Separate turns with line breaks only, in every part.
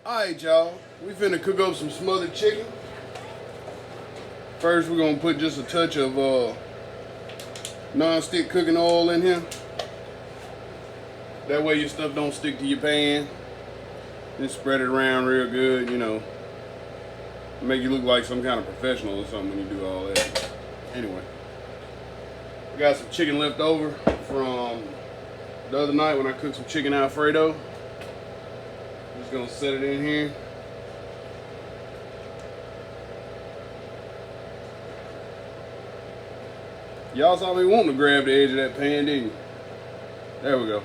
Alright, y'all. We finna cook up some smothered chicken. First, we're gonna put just a touch of non-stick cooking oil in here. That way your stuff don't stick to your pan. Then spread it around real good, you know. Make you look like some kind of professional or something when you do all that. Anyway. I got some chicken left over from the other night when I cooked some chicken Alfredo. Just gonna set it in here. Y'all saw me wanting to grab the edge of that pan, didn't you? There we go.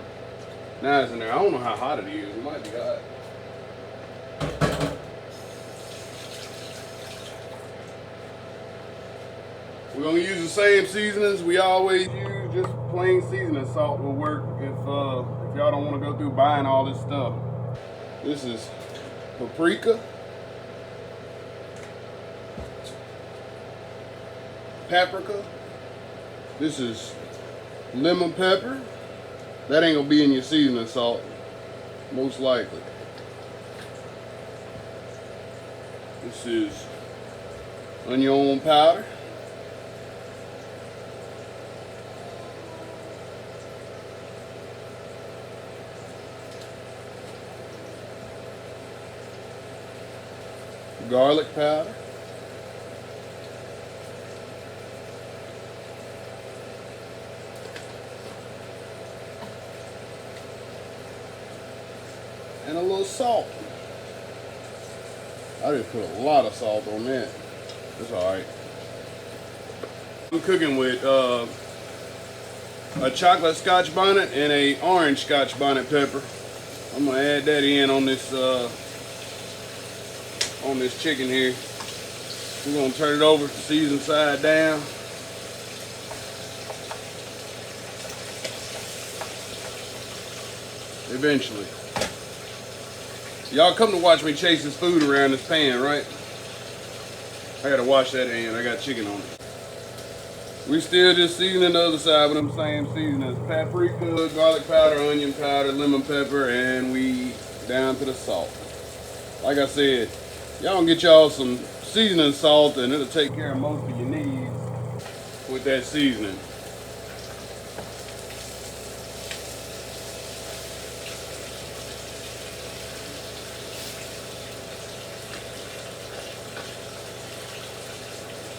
Now it's in there. I don't know how hot it is. It might be hot. We're gonna use the same seasonings we always use. Just plain seasoning salt will work if y'all don't want to go through buying all this stuff. This is paprika, paprika. This is lemon pepper. That ain't gonna be in your seasoning salt, most likely. This is onion powder. Garlic powder. And a little salt. I just put a lot of salt on that. That's alright. I'm cooking with a chocolate Scotch bonnet and a orange Scotch bonnet pepper. I'm gonna add that in on this chicken here. We're gonna turn it over, season side down. Eventually. Y'all come to watch me chase this food around this pan, right? I gotta wash that hand. I got chicken on it. We still just seasoning the other side with them same seasonings. Paprika, garlic powder, onion powder, lemon pepper, and we down to the salt. Like I said, y'all can get y'all some seasoning salt and it'll take care of most of your needs with that seasoning.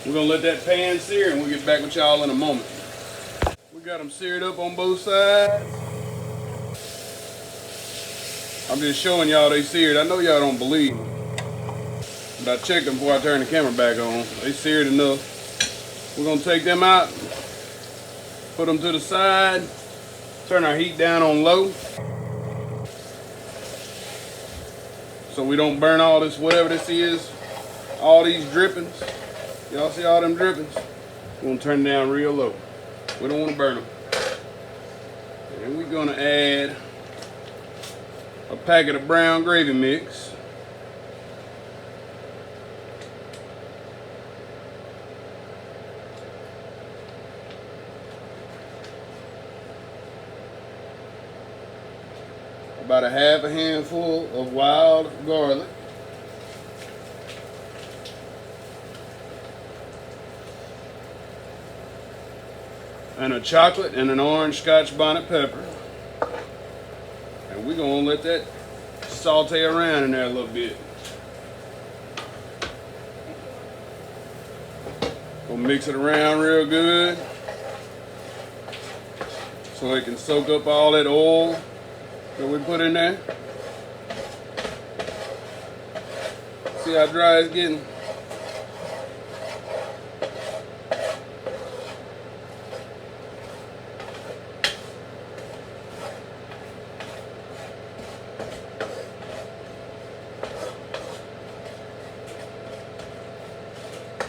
We're gonna let that pan sear and we'll get back with y'all in a moment. We got them seared up on both sides. I'm just showing y'all they seared. I know y'all don't believe me, but I checked them before I turned the camera back on. They seared enough. We're gonna take them out, put them to the side, turn our heat down on low so we don't burn all this, whatever this is, all these drippings. Y'all see all them drippings? We're gonna turn it down real low. We don't want to burn them. And we're gonna add a packet of brown gravy mix. About a half a handful of wild garlic. And a chocolate and an orange Scotch bonnet pepper. And we're gonna let that saute around in there a little bit. Gonna mix it around real good so it can soak up all that oil that we put in there. See how dry it's getting?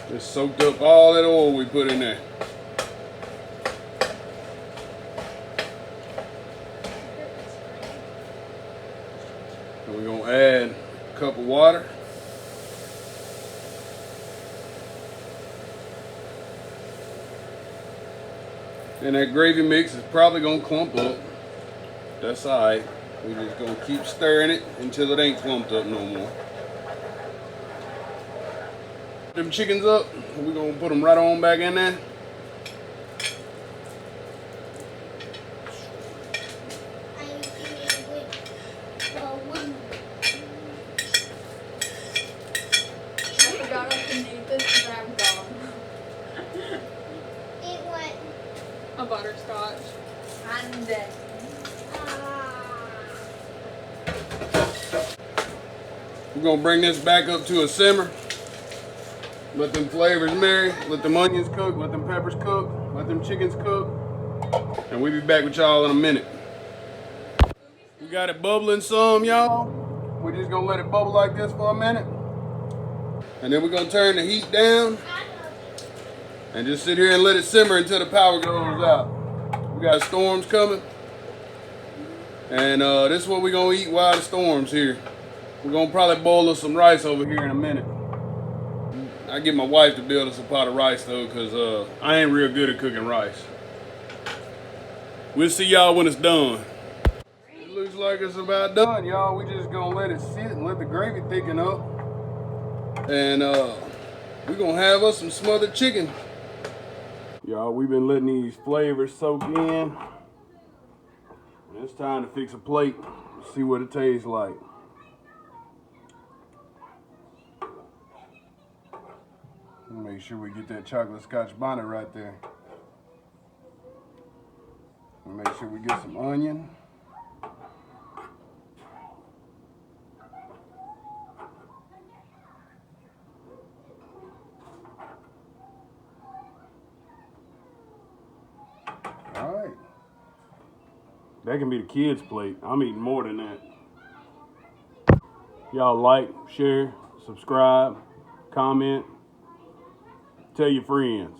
Just soaked up all that oil we put in there. And we're gonna add a cup of water. And that gravy mix is probably gonna clump up. That's alright. We just gonna keep stirring it until it ain't clumped up no more. Them chickens up, we're gonna put them right on back in there.
A butterscotch. And
we're gonna bring this back up to a simmer. Let them flavors marry, let them onions cook, let them peppers cook, let them chickens cook. And we'll be back with y'all in a minute. We got it bubbling some, y'all. We're just gonna let it bubble like this for a minute. And then we're gonna turn the heat down and just sit here and let it simmer until the power goes out. We got storms coming. And this is what we're gonna eat while the storm's here. We're gonna probably boil us some rice over here in a minute. I get my wife to build us a pot of rice though, cause I ain't real good at cooking rice. We'll see y'all when it's done. It looks like it's about done, y'all. We just gonna let it sit and let the gravy thicken up. And we're gonna have us some smothered chicken. Y'all, we've been letting these flavors soak in. It's time to fix a plate, see what it tastes like. Make sure we get that chocolate Scotch Bonnet right there. Make sure we get some onion. All right. That can be the kids' plate. I'm eating more than that. Y'all like, share, subscribe, comment, tell your friends.